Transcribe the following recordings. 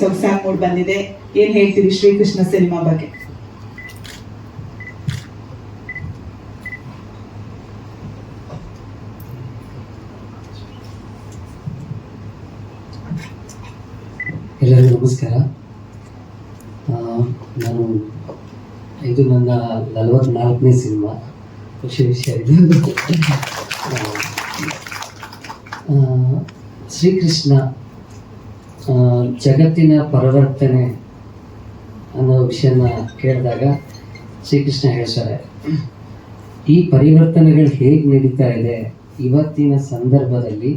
ಸೊಗಸಾಗಿ ಮೂಡ್ ಬಂದಿದೆ. ಏನ್ ಹೇಳ್ತೀರಿ ಶ್ರೀಕೃಷ್ಣ ಸಿನಿಮಾ ಬಗ್ಗೆ? ಎಲ್ಲರಿಗೂ ನಮಸ್ಕಾರ. ಇದು ನನ್ನ 44ನೇ ಸಿನಿಮಾ. ಖುಷಿ ವಿಷಯ ಇದು. ಶ್ರೀಕೃಷ್ಣ ಜಗತ್ತಿನ ಪರಿವರ್ತನೆ ಅನ್ನೋ ವಿಷಯನ ಕೇಳಿದಾಗ ಶ್ರೀಕೃಷ್ಣ ಹೇಳ್ತಾರೆ, ಈ ಪರಿವರ್ತನೆಗಳು ಹೇಗೆ ನಡೀತಾ ಇದೆ ಇವತ್ತಿನ ಸಂದರ್ಭದಲ್ಲಿ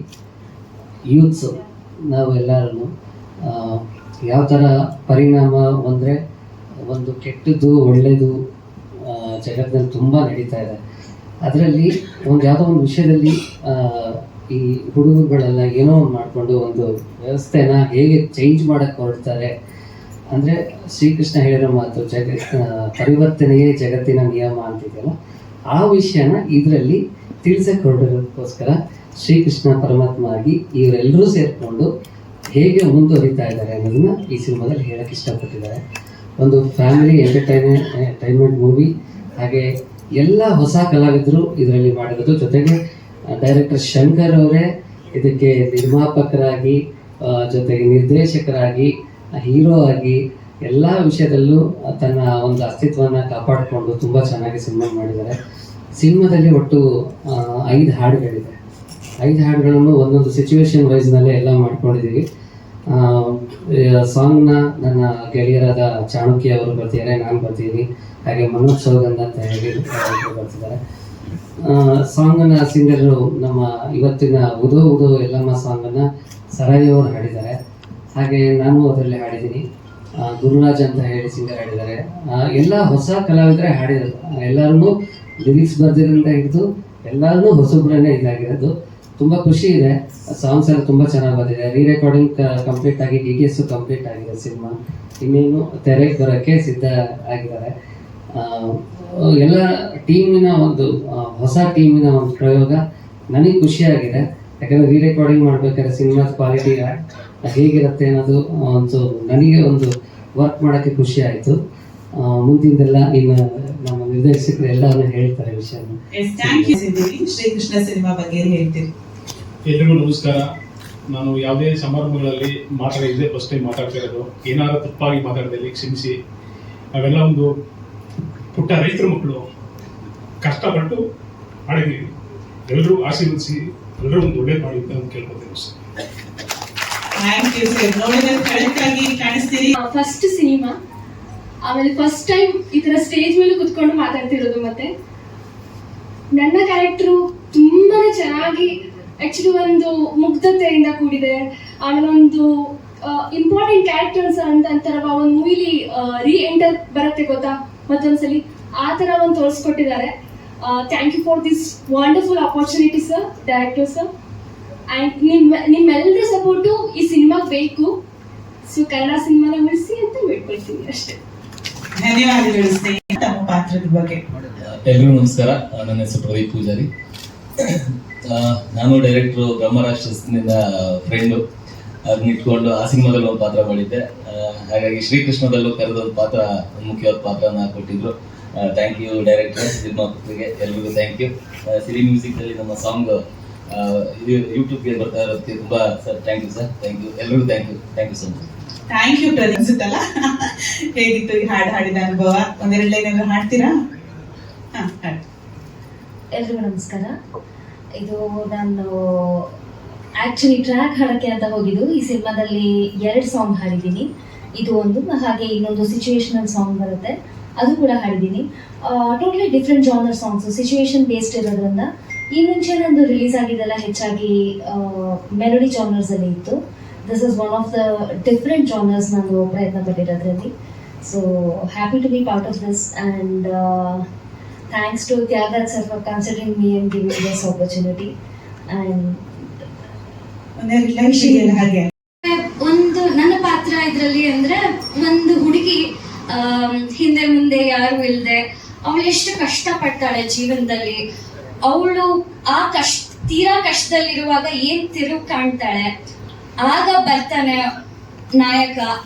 ಯೂತ್ಸು ನಾವೆಲ್ಲರೂ ಯಾವ ಥರ ಪರಿಣಾಮ ಅಂದರೆ ಒಂದು ಕೆಟ್ಟದ್ದು ಒಳ್ಳೆಯದು ಜಗತ್ತಿನಲ್ಲಿ ತುಂಬ ನಡೀತಾ ಇದೆ. ಅದರಲ್ಲಿ ಯಾವುದೋ ಒಂದು ವಿಷಯದಲ್ಲಿ ಈ ಹುಡುಗರುಗಳೆಲ್ಲ ಏನೋ ಒಂದು ಮಾಡಿಕೊಂಡು ಒಂದು ವ್ಯವಸ್ಥೆನ ಹೇಗೆ ಚೇಂಜ್ ಮಾಡೋಕ್ಕೆ ಹೊರಡ್ತಾರೆ ಅಂದರೆ ಶ್ರೀಕೃಷ್ಣ ಹೇಳಿರೋ ಮಾತು ಪರಿವರ್ತನೆಯೇ ಜಗತ್ತಿನ ನಿಯಮ ಅಂತಿದೆಯಲ್ಲ, ಆ ವಿಷಯನ ಇದರಲ್ಲಿ ತಿಳಿಸಕ್ಕೆ ಹೊರಡೋದಕ್ಕೋಸ್ಕರ ಶ್ರೀಕೃಷ್ಣ ಪರಮಾತ್ಮ ಆಗಿ ಇವರೆಲ್ಲರೂ ಸೇರಿಕೊಂಡು ಹೇಗೆ ಮುಂದುವರಿತಾ ಇದ್ದಾರೆ ಅನ್ನೋದನ್ನ ಈ ಸಿನಿಮಾದಲ್ಲಿ ಹೇಳಕ್ಕೆ ಇಷ್ಟಪಟ್ಟಿದ್ದಾರೆ. ಒಂದು ಫ್ಯಾಮಿಲಿ ಎಂಟರ್ಟೈನ್ಮೆಂಟ್ ಮೂವಿ. ಹಾಗೆ ಎಲ್ಲ ಹೊಸ ಕಲಾವಿದರು ಇದರಲ್ಲಿ ಮಾಡಿರೋದು. ಜೊತೆಗೆ ಡೈರೆಕ್ಟರ್ ಶಂಕರ್ ಅವರೇ ಇದಕ್ಕೆ ನಿರ್ಮಾಪಕರಾಗಿ, ಜೊತೆಗೆ ನಿರ್ದೇಶಕರಾಗಿ, ಹೀರೋ ಆಗಿ ಎಲ್ಲ ವಿಷಯದಲ್ಲೂ ತನ್ನ ಒಂದು ಅಸ್ತಿತ್ವವನ್ನು ಕಾಪಾಡಿಕೊಂಡು ತುಂಬ ಚೆನ್ನಾಗಿ ಸಿನಿಮಾ ಮಾಡಿದ್ದಾರೆ. ಸಿನಿಮಾದಲ್ಲಿ ಒಟ್ಟು 5 ಹಾಡುಗಳಿದೆ. 5 ಹಾಡುಗಳನ್ನು ಒಂದೊಂದು ಸಿಚುವೇಶನ್ ವೈಸ್ನಲ್ಲೇ ಎಲ್ಲ ಮಾಡ್ಕೊಂಡಿದ್ದೀವಿ. ಸಾಂಗ್ನ ನನ್ನ ಗೆಳೆಯರಾದ ಚಾಣಕ್ಯ ಅವರು ಬರ್ತಿದ್ದಾರೆ, ನಾನು ಬರ್ತೀನಿ, ಹಾಗೆ ಮನೋಜ್ ಸೌಗಂಧ ಅಂತ ಹೇಳಿ ಬರ್ತಿದ್ದಾರೆ. ಸಾಂಗನ್ನ ಸಿಂಗರು ನಮ್ಮ ಇವತ್ತಿನ ಉದೋ ಉದೋ ಎಲ್ಲಮ್ಮ ಸಾಂಗನ್ನು ಸರಾಯಿ ಅವರು ಹಾಡಿದ್ದಾರೆ. ಹಾಗೆ ನಾನು ಅದರಲ್ಲಿ ಹಾಡಿದ್ದೀನಿ. ಗುರುರಾಜ್ ಅಂತ ಹೇಳಿ ಸಿಂಗರ್ ಹಾಡಿದ್ದಾರೆ. ಎಲ್ಲ ಹೊಸ ಕಲಾವಿದರೇ ಹಾಡಿದ್ದಾರೆ. ಎಲ್ಲರೂ ಲಿರಿಕ್ಸ್ ಬರ್ದಿರೋದ್ರಿಂದ ಹಿಡಿದು ಎಲ್ಲರೂ ಹೊಸಬ್ರನ್ನೇ ಇದಾಗಿರೋದು. ತುಂಬ ಖುಷಿ ಇದೆ. ಸಾಂಗ್ಸ್ ಎಲ್ಲ ತುಂಬ ಚೆನ್ನಾಗಿ ಬಂದಿದೆ. ರೀ ರೆಕಾರ್ಡಿಂಗ್ ಕಂಪ್ಲೀಟ್ ಆಗಿ DTS ಕಂಪ್ಲೀಟ್ ಆಗಿದೆ. ಸಿನಿಮಾ ಇನ್ನೇನು ತೆರೆಗೆ ಬರೋಕ್ಕೆ ಸಿದ್ಧ ಆಗಿದ್ದಾರೆ. ಎಲ್ಲ ಟೀಮಿನ ಒಂದು ಹೊಸ ಟೀಮಿನ ಒಂದು ಪ್ರಯೋಗ ನನಗೆ ಖುಷಿಯಾಗಿದೆ. ಯಾಕಂದರೆ ರೀ ರೆಕಾರ್ಡಿಂಗ್ ಮಾಡಬೇಕಾದ್ರೆ ಸಿನಿಮಾದ ಕ್ವಾಲಿಟಿ ಹೇಗಿರುತ್ತೆ ಅನ್ನೋದು ಒಂದು ನನಗೆ ಒಂದು ವರ್ಕ್ ಮಾಡೋಕ್ಕೆ ಖುಷಿ ಆಯಿತು. ಮುಂದಿನದೆಲ್ಲ ಇನ್ನು ನಮ್ಮ ನಿರ್ದೇಶಕರು ಎಲ್ಲರೂ ಹೇಳ್ತಾರೆ ವಿಷಯನ. ಶ್ರೀಕೃಷ್ಣ ಸಿನಿಮಾ ಬಗ್ಗೆ ಹೇಳ್ತೀರಿ? ಎಲ್ರಿಗೂ ನಮಸ್ಕಾರ. ನಾನು ಯಾವುದೇ ಸಮಾರಂಭಗಳಲ್ಲಿ ಮಾತಾಡಿದ್ದೆ ಫಸ್ಟ್ ಟೈಮ್ ಮಾತಾಡ್ತಾ ಇರೋದು. ಏನಾದರೂ ತಪ್ಪಾಗಿ ಮಾತಾಡಿದಲ್ಲಿ ಕ್ಷಮಿಸಿ. ನಾವೆಲ್ಲ ಒಂದು ಪುಟ್ಟ ರೈತರ ಮಕ್ಕಳು ಕಷ್ಟಪಟ್ಟು ಮಾಡಿದ್ದೀವಿ. ಎಲ್ಲರೂ ಆಶೀರ್ವದಿಸಿ ಎಲ್ಲರೂ ಒಂದು ಒಳ್ಳೇದು ಮಾಡಿ ಅಂತ ಕೇಳ್ಕೊತೀನಿ ಸರ್. ಫಸ್ಟ್ ಸಿನಿಮಾ, ಆಮೇಲೆ ಫಸ್ಟ್ ಟೈಮ್ ಈ ತರ ಸ್ಟೇಜ್ ಮೇಲೆ ಕುತ್ಕೊಂಡು ಮಾತಾಡ್ತಿರೋದು. ಮತ್ತೆ ನನ್ನ ಕ್ಯಾರೆಕ್ಟರು ತುಂಬಾನೇ ಚೆನ್ನಾಗಿ ಆಕ್ಚುಲಿ ಒಂದು ಮುಗ್ಧತೆಯಿಂದ ಕೂಡಿದೆ. ಆಮೇಲೆ ಒಂದು ಇಂಪಾರ್ಟೆಂಟ್ ಕ್ಯಾರೆಕ್ಟರ್ಸ್ ಅಂತಾರ ಒಂದು ಮೂವಿಲಿ ಎಂಟರ್ ಬರುತ್ತೆ ಗೊತ್ತಾ ಮತ್ತೊಂದ್ಸಲಿ, ಆ ತರ ಒಂದು ತೋರಿಸ್ಕೊಟ್ಟಿದ್ದಾರೆ. Thank you for this wonderful opportunity sir, director sir. And ನಿಮ್ಮೆಲ್ಲರ ಸಪೋರ್ಟು ಈ ಸಿನಿಮಾಗೆ ಬೇಕು. ಸೊ ಕನ್ನಡ ಸಿನಿಮಾನ ಉಳಿಸಿ ಅಂತ ಬೇಡ್ಕೊಳ್ತೀನಿ ಅಷ್ಟೇ. ಧನ್ಯವಾದಗಳು ಸ್ನೇಹಿತ. ತಮ್ಮ ಪಾತ್ರದ ಬಗ್ಗೆ ಎಲ್ರಿಗೂ ನಮಸ್ಕಾರ. ನನ್ನ ಹೆಸರು ಪ್ರದೀಪ್ ಪೂಜಾರಿ. ನಾನು ಡೈರೆಕ್ಟ್ರು ಬ್ರಹ್ಮರಾಕ್ಷಸನಿಂದ ಫ್ರೆಂಡು. ಅದನ್ನ ಇಟ್ಕೊಂಡು ಆ ಸಿನಿಮಾದಲ್ಲಿ ಒಂದು ಪಾತ್ರ ಮಾಡಿದ್ದೆ. ಹಾಗಾಗಿ ಶ್ರೀಕೃಷ್ಣದಲ್ಲೂ ಕರೆದೊಂದು ಪಾತ್ರ, ಮುಖ್ಯವಾದ ಪಾತ್ರನ ಕೊಟ್ಟಿದ್ರು. ಥ್ಯಾಂಕ್ ಯು ಡೈರೆಕ್ಟರ್, ನಿರ್ಮಾಪಕರಿಗೆ ಎಲ್ರಿಗೂ ಥ್ಯಾಂಕ್ ಯು. ಸಿರಿ ಮ್ಯೂಸಿಕಲ್ಲಿ ನಮ್ಮ ಸಾಂಗ್ ಇದು ಯೂಟ್ಯೂಬ್ಗೆ ಬರ್ತಾ ಇರೋದಕ್ಕೆ ತುಂಬ sir thank you sir. Thank you ಎಲ್ರಿಗೂ thank you so much. Thank you ಅನ್ಸುತ್ತಲ್ಲ. ಹೇಗಿತ್ತು ಈ ಹಾಡು ಹಾಡಿದ ಅನುಭವ? ಒಂದೆರಡು ಲೈನ್ ಏನಾದ್ರು ಹಾಡ್ತೀರಾ? ಎಲ್ರಿಗೂ ನಮಸ್ಕಾರ. ಇದು ನಾನು ಆಕ್ಚುಲಿ ಟ್ರ್ಯಾಕ್ ಹಾಡಕ್ಕೆ ಅಂತ ಹೋಗಿದ್ದು. ಈ ಸಿನಿಮಾದಲ್ಲಿ 2 ಸಾಂಗ್ ಹಾಡಿದ್ದೀನಿ. ಇದು ಒಂದು, ಹಾಗೆ ಇನ್ನೊಂದು ಸಿಚುವೇಶನಲ್ ಸಾಂಗ್ ಬರುತ್ತೆ, ಅದು ಕೂಡ ಹಾಡಿದ್ದೀನಿ. Totally different genre songs, situation based ಇರೋದ್ರಿಂದ. ಈ ಮುಂಚೆ ನಂದು ರಿಲೀಸ್ ಆಗಿದ್ದೆಲ್ಲ ಹೆಚ್ಚಾಗಿ ಮೆಲೋಡಿ ಜಾನರ್ಸಲ್ಲಿ ಇತ್ತು. This is one of the different genres ನಾನು ಪ್ರಯತ್ನ ಪಟ್ಟಿರೋದ್ರಲ್ಲಿ. So happy to be part of this and thanks to Thyagaraj sir for considering me and giving this opportunity. And ಒಂದು ನನ್ನ ಪಾತ್ರ ಇದರಲ್ಲಿ ಅಂದ್ರೆ ಒಂದು ಹುಡುಗಿ ಹಿಂದೆ ಮುಂದೆ ಯಾರು ಇಲ್ಲದೆ ಅವಳು ಎಷ್ಟು ಕಷ್ಟಪಡ್ತಾಳೆ ಜೀವನದಲ್ಲಿ. ಅವಳು ಆ ತೀರಾ ಕಷ್ಟದಲ್ಲಿರುವಾಗ ಏನ್ ತಿರುವು ಕಾಣ್ತಾಳೆ, ಆಗ ಬರ್ತಾನೆ ನಾಯಕ.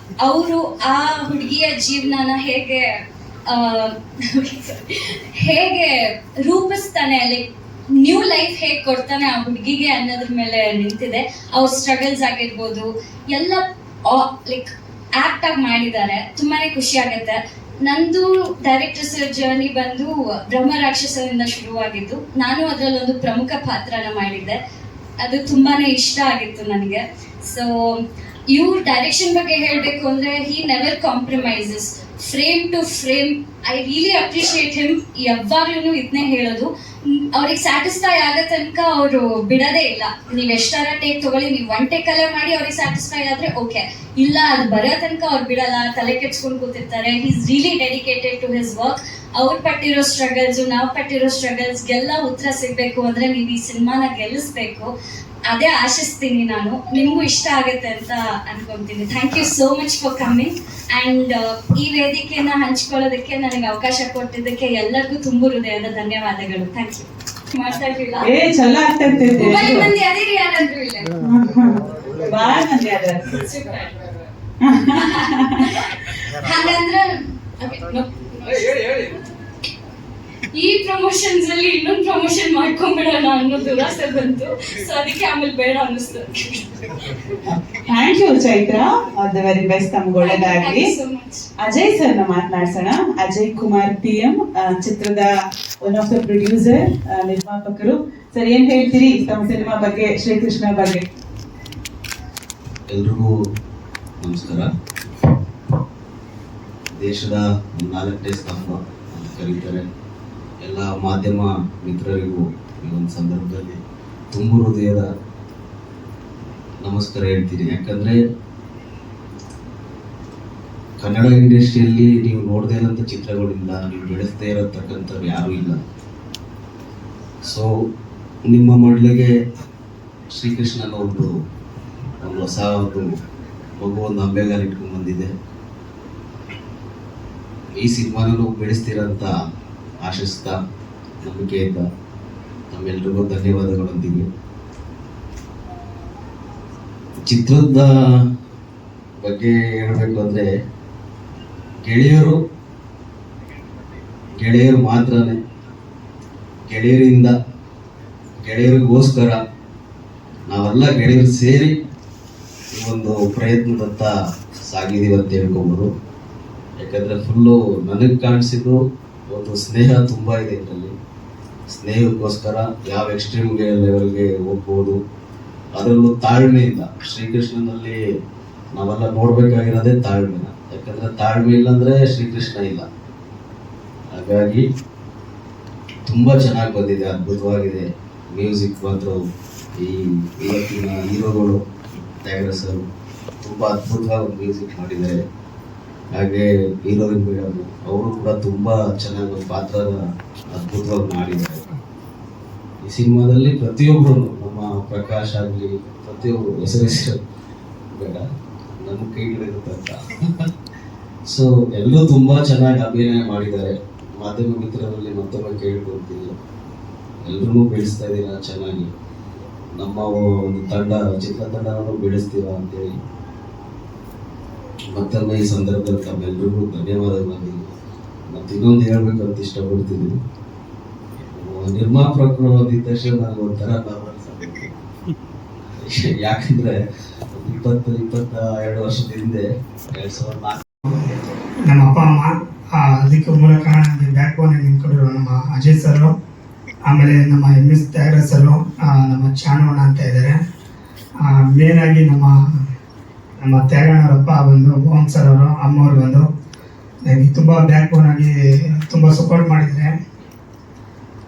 ಅವರು ಆ ಹುಡುಗಿಯ ಜೀವನನ ಹೇಗೆ ರೂಪಿಸ್ತಾನೆ, ಲೈಕ್ ನ್ಯೂ ಲೈಫ್ ಹೇಗೆ ಕೊಡ್ತಾನೆ ಆ ಹುಡುಗಿಗೆ ಅನ್ನೋದ್ರ ಮೇಲೆ ನಿಂತಿದೆ. ಅವ್ರ ಸ್ಟ್ರಗಲ್ಸ್ ಆಗಿರ್ಬೋದು ಎಲ್ಲ ಲೈಕ್ ಆಕ್ಟ್ ಆಗಿ ಮಾಡಿದ್ದಾರೆ. ತುಂಬಾನೇ ಖುಷಿ ಆಗುತ್ತೆ. ನಂದು ಡೈರೆಕ್ಟರ್ ಸರ್ ಜರ್ನಿ ಬಂದು ಬ್ರಹ್ಮ ರಾಕ್ಷಸದಿಂದ ಶುರುವಾಗಿದ್ದು, ನಾನು ಅದರಲ್ಲೊಂದು ಪ್ರಮುಖ ಪಾತ್ರನ ಮಾಡಿದ್ದೆ. ಅದು ತುಂಬಾನೇ ಇಷ್ಟ ಆಗಿತ್ತು ನನಗೆ. ಸೊ ಇವ್ರ ಡೈರೆಕ್ಷನ್ ಬಗ್ಗೆ ಹೇಳಬೇಕು ಅಂದ್ರೆ, he never compromises, frame to frame. I really appreciate him. ಯಾವಾಗ್ಲೂ ಇದನ್ನೇ ಹೇಳೋದು, ಅವ್ರಿಗೆ ಸ್ಯಾಟಿಸ್ಫೈ ಆಗೋ ತನಕ ಅವರು ಬಿಡೋದೇ ಇಲ್ಲ. ನೀವು ಎಷ್ಟಾರ ಟೇಕ್ ತಗೊಳ್ಳಿ, ನೀವು 1 ಟೇಕ್ ಅಲ್ಲೇ ಮಾಡಿ ಅವ್ರಿಗೆ ಸ್ಯಾಟಿಸ್ಫೈ ಆದ್ರೆ ಓಕೆ, ಇಲ್ಲ ಅದು ಬರೋ ತನಕ ಅವ್ರು ಬಿಡಲ್ಲ, ತಲೆ ಕೆಡ್ಸ್ಕೊಂಡು ಕೂತಿರ್ತಾರೆ. He is really dedicated to his work. ಅವ್ರು ಪಟ್ಟಿರೋ ಸ್ಟ್ರಗಲ್ಸ್, ನಾವು ಪಟ್ಟಿರೋ ಸ್ಟ್ರಗಲ್ಸ್ಗೆಲ್ಲ ಉತ್ತರ ಸಿಗ್ಬೇಕು ಅಂದ್ರೆ ನೀವು ಈ ಸಿನಿಮಾನ ಗೆಲ್ಲಿಸ್ಬೇಕು. ಅದೇ ಆಶಿಸ್ತೀನಿ ನಾನು. ನಿಮಗೂ ಇಷ್ಟ ಆಗುತ್ತೆ ಅಂತ ಅನ್ಕೊಂತೀನಿ. Thank you so much for coming and ಈ ವೇದಿಕೆನ ಹಂಚ್ಕೊಳ್ಳೋದಕ್ಕೆ ನನಗೆ ಅವಕಾಶ ಕೊಟ್ಟಿದ್ದಕ್ಕೆ ಎಲ್ಲರಿಗೂ ತುಂಬ ಹೃದಯದ ಧನ್ಯವಾದಗಳು. Thank you. ಮಾತಾಡ್ಲಿಲ್ಲ, ಚಲೋ ಆಗ್ತಾ ಇರ್ತೈತೆ. ಮೊಬೈಲ್ ಮಂದಿ ಅದಿರಿ ಯಾರಂದ್ರು ಇಲ್ಲ, ಬಾಳ ಮಂದಿ ಅದ. ಹಾಗಂದ್ರೆ ಈ ಪ್ರಮೋಷನ್ಸ್ ಅಲ್ಲಿ ಇನ್ನೊಂದು ಪ್ರಮೋಷನ್ ಮಾಡ್ಕೊಂಡ್ಬಿಡೋಣ ಅನ್ನೋ ದುರಾಸೆ ಬಂತು. ಸೊ ಅದಕ್ಕೆ ಆಮೇಲೆ ಬೇಡ ಅನ್ನಿಸ್ತು. Thank you Chaitra, all the very best. ತಮ್ಗೆ ಒಳ್ಳೇದಾಗ್ಲಿ. So much. ಅಜಯ್ ಸರ್ ನ ಮಾತನಾಡ್ಸೋಣ. ಅಜಯ್ ಕುಮಾರ್ TM, ಚಿತ್ರದ ಒನ್ ಆಫ್ ದ ಪ್ರೊಡ್ಯೂಸರ್, ನಿರ್ಮಾಪಕರು. ಸರ್, ಏನ್ ಹೇಳ್ತೀರಿ ತಮ್ಮ ಸಿನಿಮಾ ಬಗ್ಗೆ, ಶ್ರೀಕೃಷ್ಣ ಬಗ್ಗೆ? ಎಲ್ರಿಗೂ ನಮಸ್ಕಾರ. ದೇಶದ 4ನೇ ಸ್ತಂಭ ಅಂತ ಕರೀತಾರೆ. ಎಲ್ಲ ಮಾಧ್ಯಮ ಮಿತ್ರರಿಗೂ ಈ ಒಂದು ಸಂದರ್ಭದಲ್ಲಿ ತುಂಬ ಹೃದಯದ ನಮಸ್ಕಾರ ಹೇಳ್ತೀನಿ. ಯಾಕಂದರೆ ಕನ್ನಡ ಇಂಡಸ್ಟ್ರಿಯಲ್ಲಿ ನೀವು ನೋಡದೇ ಇರೋಂಥ ಚಿತ್ರಗಳಿಲ್ಲ, ನೀವು ಬೆಳೆಸದೇ ಇರತಕ್ಕಂಥವ್ರು ಯಾರೂ ಇಲ್ಲ. ಸೊ ನಿಮ್ಮ ಮಡ್ಲಿಗೆ ಶ್ರೀಕೃಷ್ಣನ ಒಂದು ಹೊಸ ಒಂದು ಮಗು ಒಂದು ಅಂಬೆಗಾಲು ಇಟ್ಕೊಂಡು ಬಂದಿದೆ. ಈ ಸಿನಿಮಾನೂ ಬೆಳೆಸ್ತೀರಂತ ಆಶಿಸ್ತಾ, ನಂಬಿಕೆಯಿಂದ ನಮ್ಮೆಲ್ರಿಗೂ ಧನ್ಯವಾದಗಳೊಂದಿಗೆ ಚಿತ್ರದ ಬಗ್ಗೆ ಹೇಳಬೇಕು ಅಂದರೆ, ಗೆಳೆಯರು ಮಾತ್ರನೇ, ಗೆಳೆಯರಿಂದ ಗೆಳೆಯರಿಗೋಸ್ಕರ ನಾವೆಲ್ಲ ಗೆಳೆಯರು ಸೇರಿ ಈ ಒಂದು ಪ್ರಯತ್ನದತ್ತ ಸಾಗಿದ್ದೀವಿ ಅಂತ ಹೇಳ್ಕೊಬೋದು. ಯಾಕಂದರೆ ಫುಲ್ಲು ನನಗೆ ಕಾಣಿಸಿದ್ದು ಒಂದು ಸ್ನೇಹ ತುಂಬ ಇದೆ ಇದರಲ್ಲಿ. ಸ್ನೇಹಕ್ಕೋಸ್ಕರ ಯಾವ ಎಕ್ಸ್ಟ್ರೀಮ್ ಲೆವೆಲ್ಗೆ ಹೋಗ್ಬೋದು, ಅದರಲ್ಲೂ ತಾಳ್ಮೆಯಿಂದ. ಶ್ರೀಕೃಷ್ಣನಲ್ಲಿ ನಾವೆಲ್ಲ ನೋಡಬೇಕಾಗಿರೋದೇ ತಾಳ್ಮೆನ. ಯಾಕಂದರೆ ತಾಳ್ಮೆ ಇಲ್ಲಾಂದರೆ ಶ್ರೀಕೃಷ್ಣ ಇಲ್ಲ. ಹಾಗಾಗಿ ತುಂಬ ಚೆನ್ನಾಗಿ ಬಂದಿದೆ, ಅದ್ಭುತವಾಗಿದೆ. ಮ್ಯೂಸಿಕ್ ಮಾತ್ರ ಈ ಇವತ್ತಿನ ಹೀರೋಗಳು ತ್ಯಾಗರಾಜರು ತುಂಬ ಅದ್ಭುತವಾಗಿ ಮ್ಯೂಸಿಕ್ ಮಾಡಿದ್ದಾರೆ. ಹಾಗೆ ಹೀರೋಯಿನ್ ಮೇಡಮ್ ಅವರು ಕೂಡ ತುಂಬ ಚೆನ್ನಾಗಿ ಒಂದು ಪಾತ್ರನ ಅದ್ಭುತವಾಗಿ ಮಾಡಿದ್ದಾರೆ. ಈ ಸಿನಿಮಾದಲ್ಲಿ ಪ್ರತಿಯೊಬ್ಬರು, ನಮ್ಮ ಪ್ರಕಾಶ್ ಆಗಲಿ, ಪ್ರತಿಯೊಬ್ಬರು ಹೆಸರು ಬೇಡ, ನಮ್ಮ ಕೈ ಹಿಡಿಯುತ್ತಂತ. ಸೊ ಎಲ್ಲರೂ ತುಂಬ ಚೆನ್ನಾಗಿ ಅಭಿನಯ ಮಾಡಿದ್ದಾರೆ. ಮಾಧ್ಯಮ ಮಿತ್ರರಲ್ಲಿ ಮತ್ತೊಮ್ಮೆ ಕೇಳ್ಕೊಳ್ತೀನಿ, ಎಲ್ಲರೂ ಬೆಳೆಸ್ತಾ ಇದ್ದೀರಾ ಚೆನ್ನಾಗಿ. ನಮ್ಮ ಒಂದು ಚಿತ್ರತಂಡವನ್ನು ಬೆಳೆಸ್ತೀರಾ ಅಂತೇಳಿ ಮತ್ತೊಮ್ಮೆ ಈ ಸಂದರ್ಭದಲ್ಲಿ ತಮ್ಮೆಲ್ಲರಿಗೂ ಧನ್ಯವಾದಗಳು. ಮತ್ತು ಇನ್ನೊಂದು ಹೇಳ್ಬೇಕಂತ ಇಷ್ಟಪಡ್ತೀನಿ, ನಿರ್ಮಾಪಕರು ಅಂದಿದ ತಕ್ಷಣ ನನಗೆ ಒಂಥರ ಯಾಕಂದ್ರೆ 22 ವರ್ಷದ ಹಿಂದೆ 2004 ನಮ್ಮ ಅಪ್ಪ ಅಮ್ಮ, ಅದಕ್ಕೆ ಮೂಲಕ ನಮಗೆ ಬ್ಯಾಕ್ ಬೋನ್ ನಿಂತ್ಕೊಂಡಿರೋ ನಮ್ಮ ಅಜಯ್ ಸರ್, ಆಮೇಲೆ ನಮ್ಮ MS ತ್ಯಾಗರಾಜ್ ಸರ್, ನಮ್ಮ ಚಾಣೋಣ ಅಂತ ಇದ್ದಾರೆ. ಮೇನ್ ಆಗಿ ನಮ್ಮ ತ್ಯಾಗಣ್ಣವರಪ್ಪ ಬಂದು ಮೋಹನ್ ಸರ್ ಅವರು, ಅಮ್ಮವ್ರು ಬಂದು ನನಗೆ ತುಂಬ ಬ್ಯಾಕ್ ಬೋನ್ ಆಗಿ ತುಂಬ ಸಪೋರ್ಟ್ ಮಾಡಿದರೆ.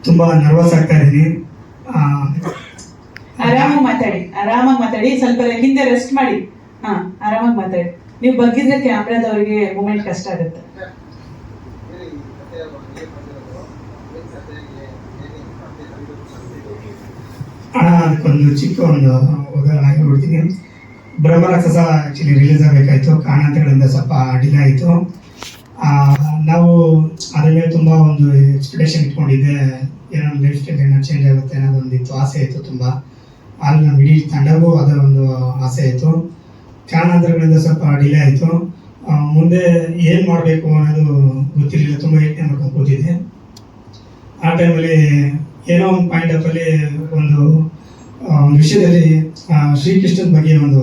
ತುಂಬ ನರ್ವಸ್ ಆಗ್ತಾ ಇದ್ದೀನಿ. ಆರಾಮಾಗಿ ಮಾತಾಡಿ, ಸ್ವಲ್ಪ ಹಿಂದೆ ರೆಸ್ಟ್ ಮಾಡಿ. ಆರಾಮಾಗಿ ಮಾತಾಡಿ. ನೀವು ಬಗ್ಗಿದ್ರೆ ಕ್ಯಾಮ್ರಾದವರಿಗೆ ಮೂಮೆಂಟ್ ಕಷ್ಟ ಆಗುತ್ತೆ. ಅದಕ್ಕೊಂದು ಚಿಕ್ಕ ಒಂದು ಉದಾಹರಣೆ ಹೇಳ್ಬಿಡ್ತೀನಿ. ಬ್ರಹ್ಮರಾಕ್ಷಸ ಆ್ಯಕ್ಚುಲಿ ರಿಲೀಸ್ ಆಗಬೇಕಾಯಿತು, ಕಾರಣಾಂತರಗಳಿಂದ ಸ್ವಲ್ಪ ಡಿಲೇ ಆಯಿತು. ನಾವು ಅದರ ಮೇಲೆ ತುಂಬ ಒಂದು ಎಕ್ಸ್ಪೆಕ್ಟೇಷನ್ ಇಟ್ಕೊಂಡಿದ್ದೆ, ಏನೋ ಲೈಫ್ ಸ್ಟೈಲ್ ಏನೋ ಚೇಂಜ್ ಆಗುತ್ತೆ ಅನ್ನೋದೊಂದಿತ್ತು, ಆಸೆ ಇತ್ತು ತುಂಬ. ಅಲ್ಲಿ ನಮ್ಮ ಇಡೀ ತಂಡವೂ ಅದರ ಒಂದು ಆಸೆ ಇತ್ತು. ಕಾರಣಾಂತರಗಳಿಂದ ಸ್ವಲ್ಪ ಡಿಲೇ ಆಯಿತು. ಮುಂದೆ ಏನು ಮಾಡಬೇಕು ಅನ್ನೋದು ಗೊತ್ತಿರಲಿಲ್ಲ, ತುಂಬ ಯೋಚನೆ ಮಾಡ್ಕೊಂಡು ಕೂತಿದ್ದೆ. ಆ ಟೈಮಲ್ಲಿ ಏನೋ ಒಂದು ಪಾಯಿಂಟ್ ಆಫಲ್ಲಿ ಒಂದು ವಿಷಯದಲ್ಲಿ ಶ್ರೀಕೃಷ್ಣನ ಬಗ್ಗೆ ಒಂದು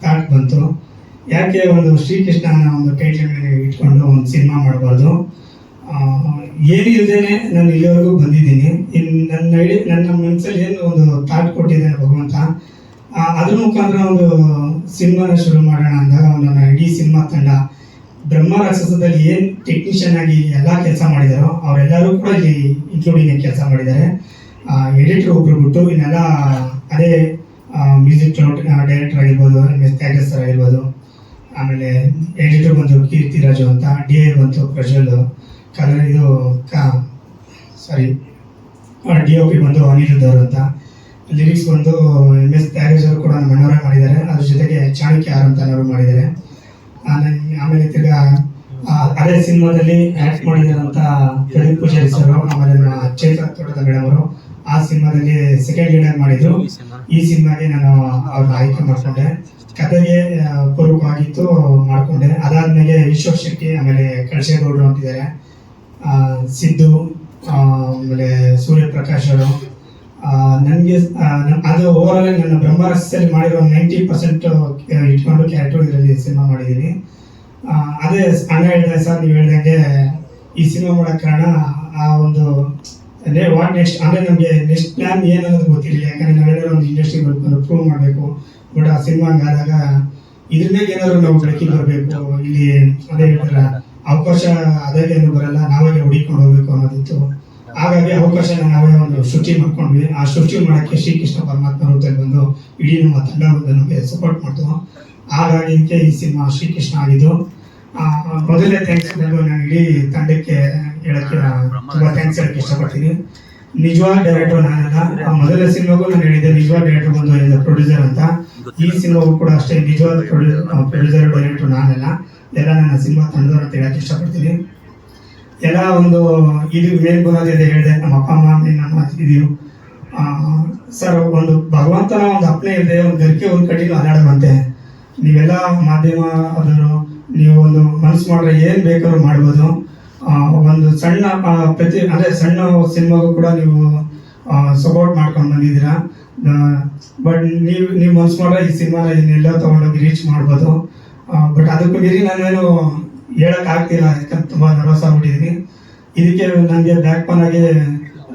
ಥಾಟ್ ಬಂತು. ಯಾಕೆ ಒಂದು ಶ್ರೀಕೃಷ್ಣನ ಒಂದು ಟೈಟ್ಲ್ ಮೇಲೆ ಇಟ್ಕೊಂಡು ಒಂದು ಸಿನಿಮಾ ಮಾಡಬಾರ್ದು, ಏನಿಲ್ಲದೇನೆ ನಾನು ಇಲ್ಲಿವರೆಗೂ ಬಂದಿದ್ದೀನಿ. ನನ್ನ ಮನಸ್ಸಲ್ಲಿ ಏನು ಒಂದು ಥಾಟ್ ಕೊಟ್ಟಿದ್ದಾನೆ ಭಗವಂತ, ಅದ್ರ ಮುಖಾಂತರ ಒಂದು ಸಿನಿಮಾನ ಶುರು ಮಾಡೋಣ ಅಂದಾಗ ನನ್ನ ಇಡೀ ಸಿನಿಮಾ ತಂಡ ಬ್ರಹ್ಮ ರಾಕ್ಷಸದಲ್ಲಿ ಏನು ಟೆಕ್ನಿಷಿಯನ್ ಆಗಿ ಎಲ್ಲ ಕೆಲಸ ಮಾಡಿದಾರೋ ಅವರೆಲ್ಲರೂ ಕೂಡ ಇಲ್ಲಿ ಇನ್ಕ್ಲೂಡಿಂಗ್ ಕೆಲಸ ಮಾಡಿದ್ದಾರೆ. ಎಡಿಟರ್ ಒಬ್ರು ಬಿಟ್ಟು ಇನ್ನೆಲ್ಲ ಅದೇ ಮ್ಯೂಸಿಕ್ ಡೈರೆಕ್ಟರ್ ಆಗಿರ್ಬೋದು, MS ತ್ಯಾಗರಾಜ್ ಸರ್ ಆಗಿರ್ಬೋದು, ಆಮೇಲೆ ಎಡಿಟರ್ ಬಂದು ಕೀರ್ತಿರಾಜು ಅಂತ, DA ಬಂತು ಪ್ರಜ್ವಲ್, ಕಲರ್ ಇದು DOP ಬಂದು ಅನಿರುದ್ಧವರು ಅಂತ, ಲಿರಿಕ್ಸ್ ಬಂದು MS ತ್ಯಾಗರಾಜ್ ಅವರು ಕೂಡ ನಮ್ಮ ಅಣ್ಣವರೇ ಮಾಡಿದ್ದಾರೆ. ಅದ್ರ ಜೊತೆಗೆ ಚಾಣಕ್ಯ ಆರ್ ಅಂತ ಅವರು ಮಾಡಿದ್ದಾರೆ. ಆಮೇಲೆ ತಿರ್ಗಾ ಅದೇ ಸಿನಿಮಾದಲ್ಲಿ ಆ್ಯಕ್ಟ್ ಮಾಡಿದಾರಂತ ಪ್ರದೀಪ್ ಪೂಜಾರಿ ಸರ್, ಆಮೇಲೆ ನಮ್ಮ ಚೈತ್ರ ತೋಟದ ಮೇಡಮ್ ಅವರು ಆ ಸಿನಿಮಾದಲ್ಲಿ ಸೆಕೆಂಡ್ ಲೀಡರ್ ಮಾಡಿದ್ರು. ಈ ಸಿನಿಮಾಗೆ ನಾನು ಅವ್ರನ್ನ ಆಯ್ಕೆ ಮಾಡಿಕೊಂಡೆ. ಕತೆಗೆ ಪೂರ್ವಕವಾಗಿತ್ತು, ಮಾಡಿಕೊಂಡೆ. ಅದಾದ್ಮೇಲೆ ಈಶ್ವರ್ ಶೆಟ್ಟಿ, ಆಮೇಲೆ ಕಳಶೇಗೌಡರು ಅಂತಿದ್ದಾರೆ, ಸಿದ್ದು, ಆಮೇಲೆ ಸೂರ್ಯಪ್ರಕಾಶ್ ಅವರು. ನನಗೆ ಅದು ಓವರಾಲ್ ನನ್ನ ಬ್ರಹ್ಮರಸ್ಯಲ್ಲಿ ಮಾಡಿರೋ 90% ಇಟ್ಕೊಂಡು ಕ್ಯಾರೆಕ್ಟರ್ ಇದರಲ್ಲಿ ಸಿನಿಮಾ ಮಾಡಿದ್ದೀನಿ. ಅದೇ ಅಣ್ಣ ಹೇಳಿದೆ ಸರ್, ನೀವು ಹೇಳ್ದಂಗೆ ಈ ಸಿನಿಮಾ ಮಾಡೋಕ್ಕೆ ಕಾರಣ ಆ ಒಂದು ಅಂದರೆ ವಾಟ್ ನೆಕ್ಸ್ಟ್, ಅಂದರೆ ನಮಗೆ ನೆಕ್ಸ್ಟ್ ಪ್ಲ್ಯಾನ್ ಏನನ್ನೋದು ಗೊತ್ತಿರಲಿಲ್ಲ. ಯಾಕಂದರೆ ನಾವೆಲ್ಲರೂ ಒಂದು ಇಂಡಸ್ಟ್ರಿ ಬರ್ಕೊಂಡು ಪ್ರೂವ್ ಮಾಡಬೇಕು. ಬಟ್ ಆ ಸಿನಿಮಾ ಹಂಗಾದಾಗ ಇದ್ರ ಮೇಲೆ ಏನಾದ್ರು ನಾವು ಬೆಳಕಿಗೆ ಬರಬೇಕು. ಇಲ್ಲಿ ಅದೇ ಹೇಳ್ತಾರ ಅವಕಾಶ ಅದೇನು ಬರಲ್ಲ, ನಾವೇ ಹುಡುಕೊಂಡು ಹೋಗ್ಬೇಕು ಅನ್ನೋದಿತ್ತು. ಹಾಗಾಗಿ ಅವಕಾಶನ ನಾವೇ ಒಂದು ಸೃಷ್ಟಿ ಮಾಡ್ಕೊಂಡ್ವಿ. ಆ ಸೃಷ್ಟಿ ಮಾಡೋಕ್ಕೆ ಶ್ರೀಕೃಷ್ಣ ಪರಮಾತ್ಮ ರೂಪದಲ್ಲಿ ಬಂದು ಇಡೀ ನಮ್ಮ ತಂಡ ಬಂದು ನಮಗೆ ಸಪೋರ್ಟ್ ಮಾಡ್ತು. ಹಾಗಾಗಿ ಇದಕ್ಕೆ ಈ ಸಿನಿಮಾ ಶ್ರೀಕೃಷ್ಣ ಆಗಿದ್ದು. ಮೊದಲನೇ ಥ್ಯಾಂಕ್ಸ್ ನಾನು ಇಡೀ ತಂಡಕ್ಕೆ ಹೇಳಕ್ಕೆ ತುಂಬ ಥ್ಯಾಂಕ್ಸ್ ಹೇಳಕ್ಕೆ ಇಷ್ಟಪಡ್ತೀನಿ. ನಿಜವಾದ ಡೈರೆಕ್ಟರ್ ನಾನಲ್ಲ. ಮೊದಲನೇ ಸಿನಿಮಾಗೂ ನಾನು ಹೇಳಿದ್ದೆ ನಿಜವಾದ ಡೈರೆಕ್ಟರ್ ಬಂದು ಪ್ರೊಡ್ಯೂಸರ್ ಅಂತ. ಈ ಸಿನಿಮಾಗೂ ಕೂಡ ಅಷ್ಟೇ ನಿಜವಾದ ಪ್ರೊಡ್ಯೂಸರ್ ಡೈರೆಕ್ಟರ್ ನಾನಲ್ಲ, ಎಲ್ಲ ನನ್ನ ಸಿನಿಮಾ ತಂಡದವರು ಅಂತ ಹೇಳಕ್ಕೆ ಇಷ್ಟಪಡ್ತೀನಿ. ಎಲ್ಲ ಒಂದು ಇದು ಮೇಲ್ ಬರೋದಿದೆ ಹೇಳಿದೆ, ನಮ್ಮ ಅಪ್ಪ ಅಮ್ಮ ನಮ್ಮ ಇದೀವಿ ಸರ್. ಒಂದು ಭಗವಂತನ ಒಂದು ಅಪ್ನೆ ಇದೆ, ಒಂದು ಗರಿಕೆ ಒಂದು ಕಟ್ಟಿಗೆ ಅಲ್ಲಾಡದಂತೆ. ನೀವೆಲ್ಲ ಮಾಧ್ಯಮ ಅದನ್ನು ನೀವು ಒಂದು ಮನಸ್ಸು ಮಾಡ್ರೆ ಏನು ಬೇಕಾದ್ರೂ ಮಾಡ್ಬೋದು. ಒಂದು ಸಣ್ಣ ಅಂದರೆ ಸಣ್ಣ ಸಿನಿಮಾಗೂ ಕೂಡ ನೀವು ಸಪೋರ್ಟ್ ಮಾಡ್ಕೊಂಡು ಬಂದಿದ್ದೀರಾ. ಬಟ್ ನೀವು ಮನಸ್ಸು ಮಾಡ್ರೆ ಈ ಸಿನಿಮಾನ ಇನ್ನೆಲ್ಲ ತೊಗೊಂಡೋಗಿ ರೀಚ್ ಮಾಡ್ಬೋದು. ಬಟ್ ಅದಕ್ಕೂ ಮೀರಿ ನಾನೇನು ಹೇಳೋಕ್ಕಾಗ್ತಿಲ್ಲ, ಯಾಕಂದ್ರೆ ತುಂಬ ನರ್ವಸ್ ಆಗ್ಬಿಟ್ಟಿದ್ದೀನಿ. ಇದಕ್ಕೆ ನನಗೆ ಬ್ಯಾಕ್ ಬೋನ್ ಆಗಿ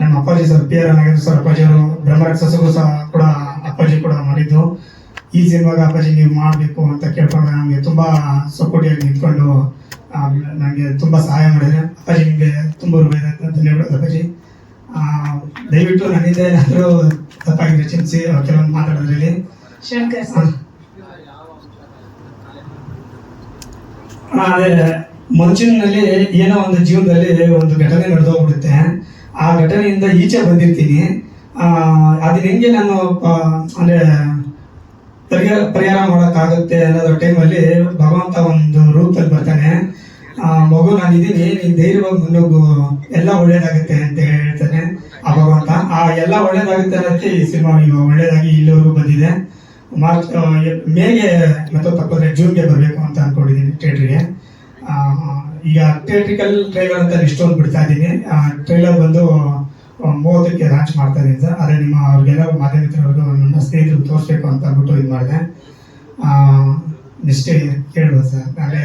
ನಮ್ಮ ಅಪ್ಪಾಜಿ ಸರ್, PR ನಾಗೇಂದ್ರ ಸರ್ ಅಪ್ಪಾಜಿಯವರು ಬ್ರಹ್ಮರಾಕ್ಷಸಗೂ ಸಹ ಕೂಡ ಅಪ್ಪಾಜಿ ಕೂಡ ಮಾಡಿದ್ದು. ಈ ಸಿನಿಮಾಗ ಅಪ್ಪಾಜಿ ನೀವು ಮಾಡಬೇಕು ಅಂತ ಕೇಳ್ಕೊಂಡು ನಮಗೆ ತುಂಬ ಸಪೋರ್ಟಿಯಾಗಿ ನಿಂತ್ಕೊಂಡು ನನಗೆ ತುಂಬ ಸಹಾಯ ಮಾಡಿದರೆ ಅಪ್ಪಾಜಿ ನಿಮಗೆ ತುಂಬ ಧನ್ಯವಾದ ಅಪ್ಪಾಜಿ. ದಯವಿಟ್ಟು ನನ್ನಿಂದ ಏನಾದರೂ ತಪ್ಪಾಗಿದ್ರೆ ಚಿಂತಿಸಿ ಕೆಲವೊಂದು ಮಾತಾಡೋದ್ರಲ್ಲಿ. ಶಂಕರ್ ಸರ್, ಅದೇ ಮುಂಚಿನಲ್ಲಿ ಏನೋ ಒಂದು ಜೀವನದಲ್ಲಿ ಒಂದು ಘಟನೆ ನಡೆದೋಗ್ಬಿಡುತ್ತೆ. ಆ ಘಟನೆಯಿಂದ ಈಚೆ ಬಂದಿರ್ತೀನಿ. ಅದನ್ನ ಹೆಂಗೆ ನಾನು ಅಂದರೆ ಪರಿಹಾರ ಮಾಡೋಕ್ಕಾಗುತ್ತೆ ಅನ್ನೋದ್ರ ಟೈಮಲ್ಲಿ ಭಗವಂತ ಒಂದು ರೂಪದಲ್ಲಿ ಬರ್ತಾನೆ. ಮಗು ನಾನಿದ್ದೀನಿ, ನೀನು ಧೈರ್ಯವಾಗಿ ಮುನ್ನೋಗು, ಎಲ್ಲ ಒಳ್ಳೇದಾಗುತ್ತೆ ಅಂತ ಹೇಳ್ತಾನೆ ಆ ಭಗವಂತ. ಆ ಎಲ್ಲ ಒಳ್ಳೇದಾಗುತ್ತೆ ಅನ್ನೋದಕ್ಕೆ ಈ ಸಿನಿಮಾ ಈಗ ಒಳ್ಳೇದಾಗಿ ಇಲ್ಲಿವರೆಗೂ ಬಂದಿದೆ. ಮೇಗೆ ಮತ್ತು ತಪ್ಪಿದ್ರೆ ಜೂನ್ಗೆ ಬರಬೇಕು ಅಂತ ಅನ್ಕೊಂಡಿದ್ದೀನಿ ಥಿಯೇಟ್ರಿಗೆ. ಈಗ ಥಿಯೇಟ್ರಿಕಲ್ ಟ್ರೈಲರ್ ಅಂತ ಇಷ್ಟೊಂದು ಬಿಡ್ತಾ ಇದ್ದೀನಿ. ಟ್ರೈಲರ್ ಬಂದು 30ಕ್ಕೆ ಲಾಂಚ್ ಮಾಡ್ತಾ ಇದ್ದೀನಿ ಸರ್. ಅದೇ ನಿಮ್ಮ ಅವ್ರಿಗೆಲ್ಲ ಮಾಧ್ಯಮಿತ್ರವ್ರಿಗೂ ನನ್ನ ಸ್ನೇಹಿತರು ತೋರಿಸ್ಬೇಕು ಅಂತ ಅಂದ್ಬಿಟ್ಟು ಇದು ಮಾಡಿದೆ. ಇಷ್ಟೇ ಕೇಳ್ಬೋದು ಸರ್. ನಾಳೆ